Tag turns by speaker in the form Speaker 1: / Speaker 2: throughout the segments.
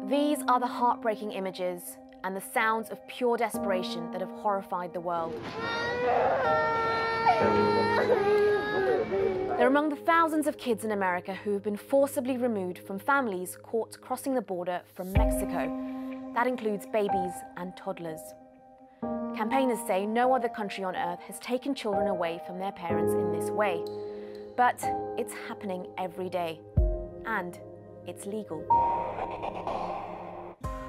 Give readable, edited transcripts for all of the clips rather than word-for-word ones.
Speaker 1: These are the heartbreaking images and the sounds of pure desperation that have horrified the world. They're among the thousands of kids in America who have been forcibly removed from families caught crossing the border from Mexico. That includes babies and toddlers. Campaigners say no other country on earth has taken children away from their parents in this way. But it's happening every day, and it's legal.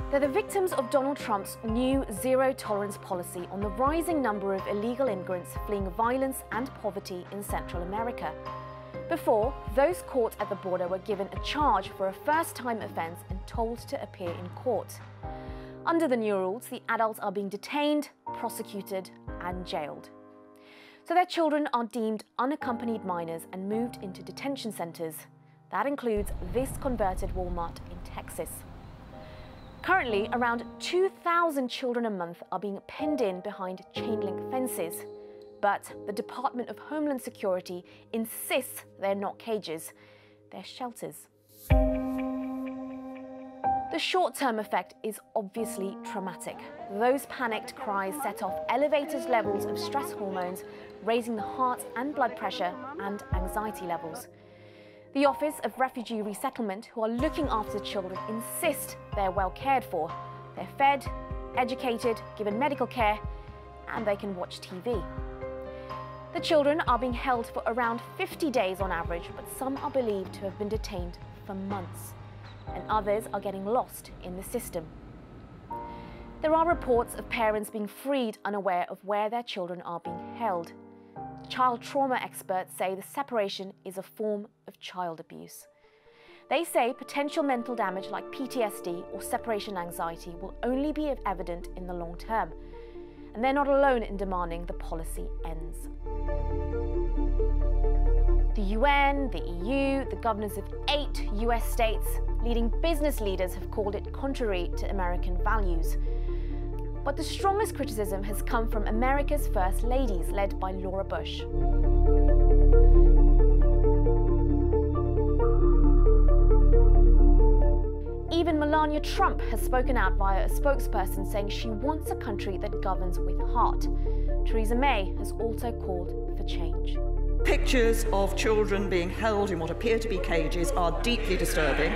Speaker 1: They're the victims of Donald Trump's new zero-tolerance policy on the rising number of illegal immigrants fleeing violence and poverty in Central America. Before, those caught at the border were given a charge for a first-time offence and told to appear in court. Under the new rules, the adults are being detained, prosecuted, and jailed. So their children are deemed unaccompanied minors and moved into detention centres. That includes this converted Walmart in Texas. Currently, around 2,000 children a month are being penned in behind chain-link fences. But the Department of Homeland Security insists they're not cages, they're shelters. The short-term effect is obviously traumatic. Those panicked cries set off elevated levels of stress hormones, raising the heart and blood pressure and anxiety levels. The Office of Refugee Resettlement, who are looking after the children, insist they're well cared for. They're fed, educated, given medical care, and they can watch TV. The children are being held for around 50 days on average, but some are believed to have been detained for months, and others are getting lost in the system. There are reports of parents being freed unaware of where their children are being held. Child trauma experts say the separation is a form of child abuse. They say potential mental damage like PTSD or separation anxiety will only be evident in the long term. And they're not alone in demanding the policy ends. The UN, the EU, the governors of 8 US states, leading business leaders have called it contrary to American values. But the strongest criticism has come from America's first ladies, led by Laura Bush. Even Melania Trump has spoken out via a spokesperson saying she wants a country that governs with heart. Theresa May has also called for change.
Speaker 2: Pictures of children being held in what appear to be cages are deeply disturbing.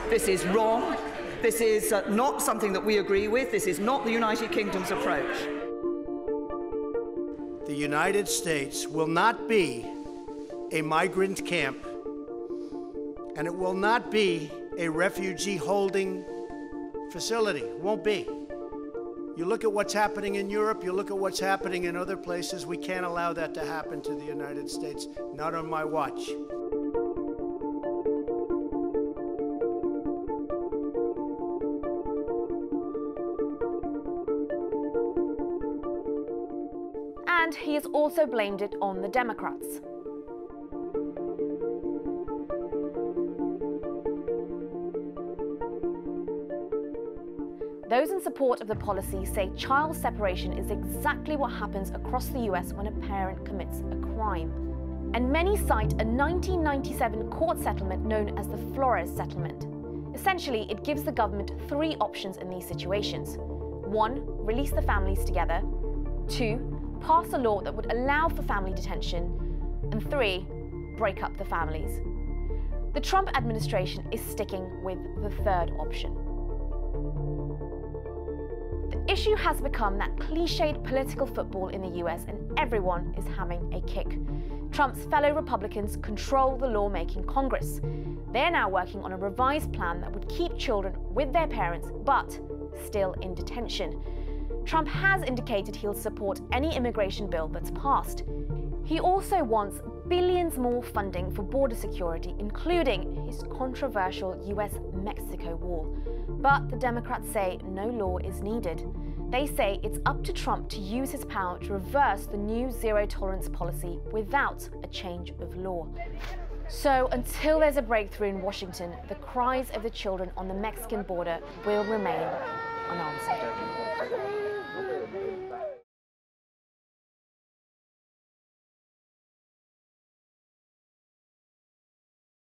Speaker 2: This is wrong. This is not something that we agree with. This is not the United Kingdom's approach.
Speaker 3: The United States will not be a migrant camp, and it will not be a refugee holding facility. It won't be. You look at what's happening in Europe, you look at what's happening in other places. We can't allow that to happen to the United States, not on my watch.
Speaker 1: And he has also blamed it on the Democrats. Those in support of the policy say child separation is exactly what happens across the US when a parent commits a crime. And many cite a 1997 court settlement known as the Flores Settlement. Essentially, it gives the government 3 options in these situations. 1, release the families together. 2, pass a law that would allow for family detention. And 3, break up the families. The Trump administration is sticking with the 3rd option. The issue has become that cliched political football in the US, and everyone is having a kick. Trump's fellow Republicans control the lawmaking Congress. They're now working on a revised plan that would keep children with their parents, but still in detention. Trump has indicated he'll support any immigration bill that's passed. He also wants billions more funding for border security, including his controversial US-Mexico wall. But the Democrats say no law is needed. They say it's up to Trump to use his power to reverse the new zero-tolerance policy without a change of law. So until there's a breakthrough in Washington, the cries of the children on the Mexican border will remain unanswered.